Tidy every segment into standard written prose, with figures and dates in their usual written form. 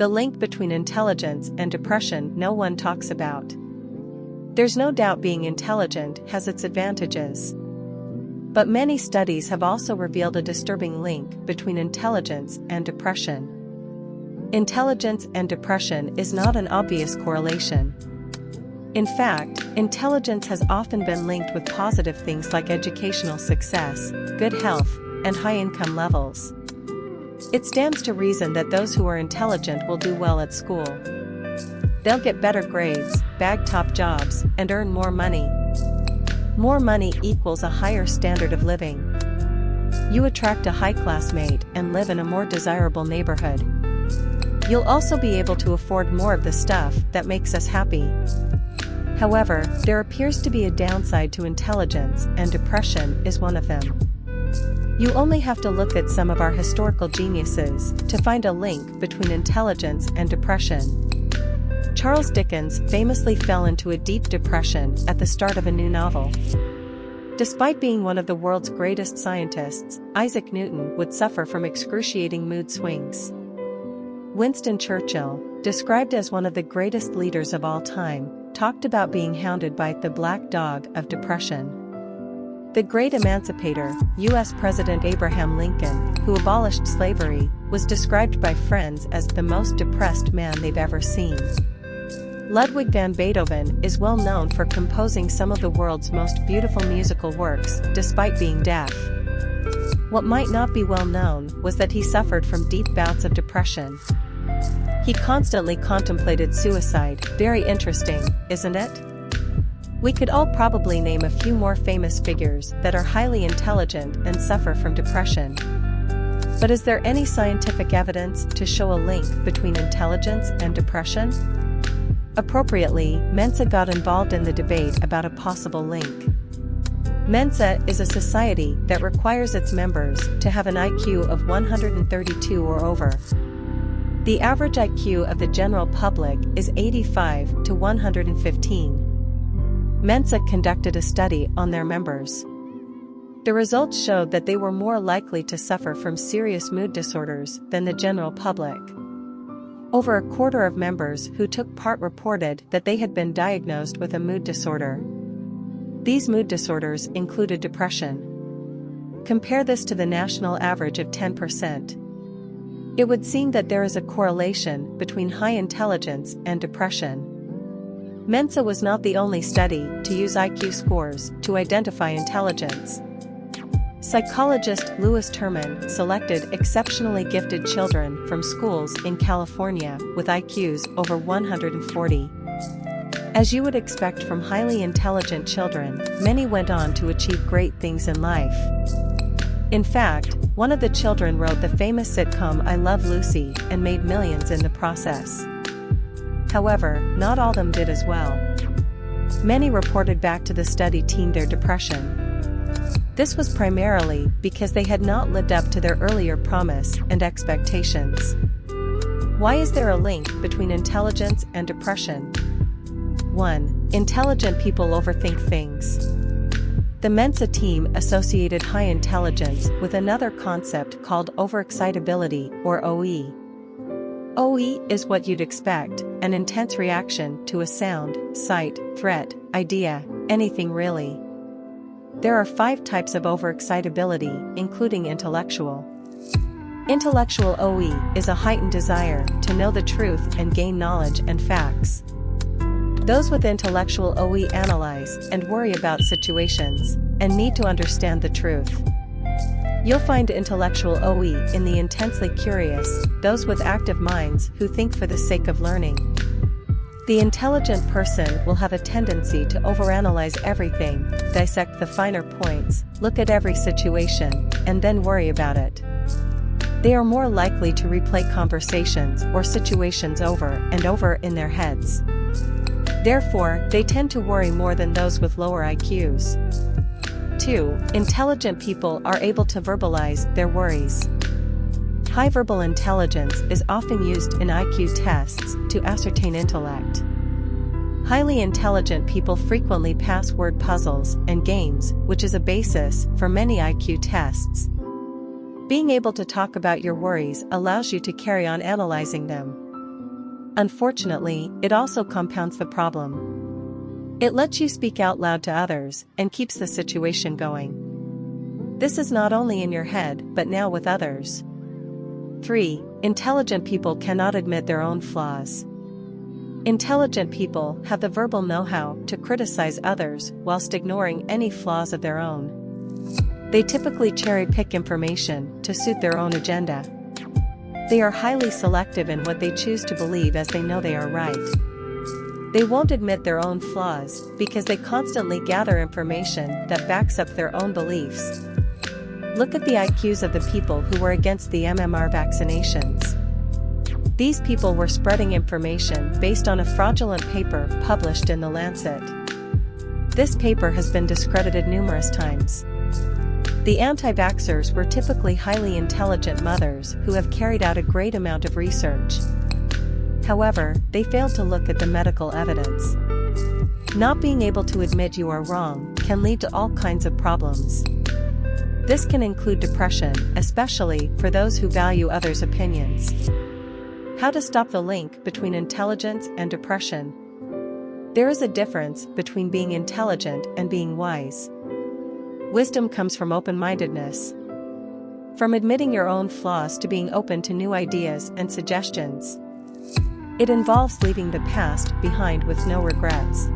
the link between intelligence and depression no one talks about. There's no doubt being intelligent has its advantages. But many studies have also revealed a disturbing link between intelligence and depression. Intelligence and depression is not an obvious correlation. In fact, intelligence has often been linked with positive things like educational success, good health, and high income levels. It stands to reason that those who are intelligent will do well at school. They'll get better grades, bag top jobs, and earn more money. More money equals a higher standard of living. You attract a high-class mate and live in a more desirable neighborhood. You'll also be able to afford more of the stuff that makes us happy. However, there appears to be a downside to intelligence, and depression is one of them. You only have to look at some of our historical geniuses to find a link between intelligence and depression. Charles Dickens famously fell into a deep depression at the start of a new novel. Despite being one of the world's greatest scientists, Isaac Newton would suffer from excruciating mood swings. Winston Churchill, described as one of the greatest leaders of all time, talked about being hounded by the black dog of depression. The great emancipator, U.S. President Abraham Lincoln, who abolished slavery, was described by friends as the most depressed man they've ever seen. Ludwig van Beethoven is well known for composing some of the world's most beautiful musical works, despite being deaf. What might not be well known was that he suffered from deep bouts of depression. He constantly contemplated suicide. Very interesting, isn't it? We could all probably name a few more famous figures that are highly intelligent and suffer from depression. But is there any scientific evidence to show a link between intelligence and depression? Appropriately, Mensa got involved in the debate about a possible link. Mensa is a society that requires its members to have an IQ of 132 or over. The average IQ of the general public is 85 to 115. Mensa conducted a study on their members. The results showed that they were more likely to suffer from serious mood disorders than the general public. Over a quarter of members who took part reported that they had been diagnosed with a mood disorder. These mood disorders included depression. Compare this to the national average of 10%. It would seem that there is a correlation between high intelligence and depression. Mensa was not the only study to use IQ scores to identify intelligence. Psychologist Louis Terman selected exceptionally gifted children from schools in California with IQs over 140. As you would expect from highly intelligent children, many went on to achieve great things in life. In fact, one of the children wrote the famous sitcom I Love Lucy and made millions in the process. However, not all of them did as well. Many reported back to the study team their depression. This was primarily because they had not lived up to their earlier promise and expectations. Why is there a link between intelligence and depression? 1. Intelligent people overthink things. The Mensa team associated high intelligence with another concept called overexcitability, or OE. OE is what you'd expect, an intense reaction to a sound, sight, threat, idea, anything really. There are 5 types of overexcitability, including intellectual. Intellectual OE is a heightened desire to know the truth and gain knowledge and facts. Those with intellectual OE analyze and worry about situations and need to understand the truth. You'll find intellectual OE in the intensely curious, those with active minds who think for the sake of learning. The intelligent person will have a tendency to overanalyze everything, dissect the finer points, look at every situation, and then worry about it. They are more likely to replay conversations or situations over and over in their heads. Therefore, they tend to worry more than those with lower IQs. 2. Intelligent people are able to verbalize their worries. High verbal intelligence is often used in IQ tests to ascertain intellect. Highly intelligent people frequently pass word puzzles and games, which is a basis for many IQ tests. Being able to talk about your worries allows you to carry on analyzing them. Unfortunately, it also compounds the problem. It lets you speak out loud to others and keeps the situation going. This is not only in your head but now with others. 3. Intelligent people cannot admit their own flaws. Intelligent people have the verbal know-how to criticize others whilst ignoring any flaws of their own. They typically cherry-pick information to suit their own agenda. They are highly selective in what they choose to believe as they know they are right. They won't admit their own flaws because they constantly gather information that backs up their own beliefs. Look at the IQs of the people who were against the MMR vaccinations. These people were spreading information based on a fraudulent paper published in The Lancet. This paper has been discredited numerous times. The anti-vaxxers were typically highly intelligent mothers who have carried out a great amount of research. However, they failed to look at the medical evidence. Not being able to admit you are wrong can lead to all kinds of problems. This can include depression, especially for those who value others' opinions. How to stop the link between intelligence and depression. There is a difference between being intelligent and being wise. Wisdom comes from open-mindedness. From admitting your own flaws to being open to new ideas and suggestions. It involves leaving the past behind with no regrets.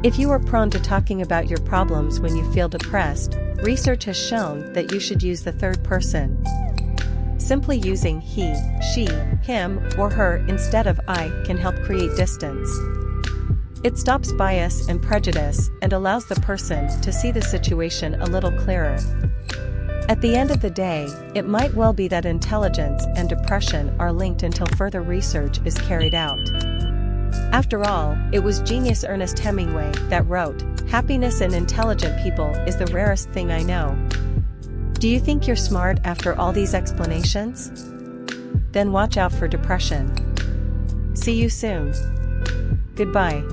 If you are prone to talking about your problems when you feel depressed, research has shown that you should use the third person. Simply using he, she, him, or her instead of I can help create distance. It stops bias and prejudice and allows the person to see the situation a little clearer. At the end of the day, it might well be that intelligence and depression are linked until further research is carried out. After all, it was genius Ernest Hemingway that wrote, "Happiness in intelligent people is the rarest thing I know." Do you think you're smart after all these explanations? Then watch out for depression. See you soon. Goodbye.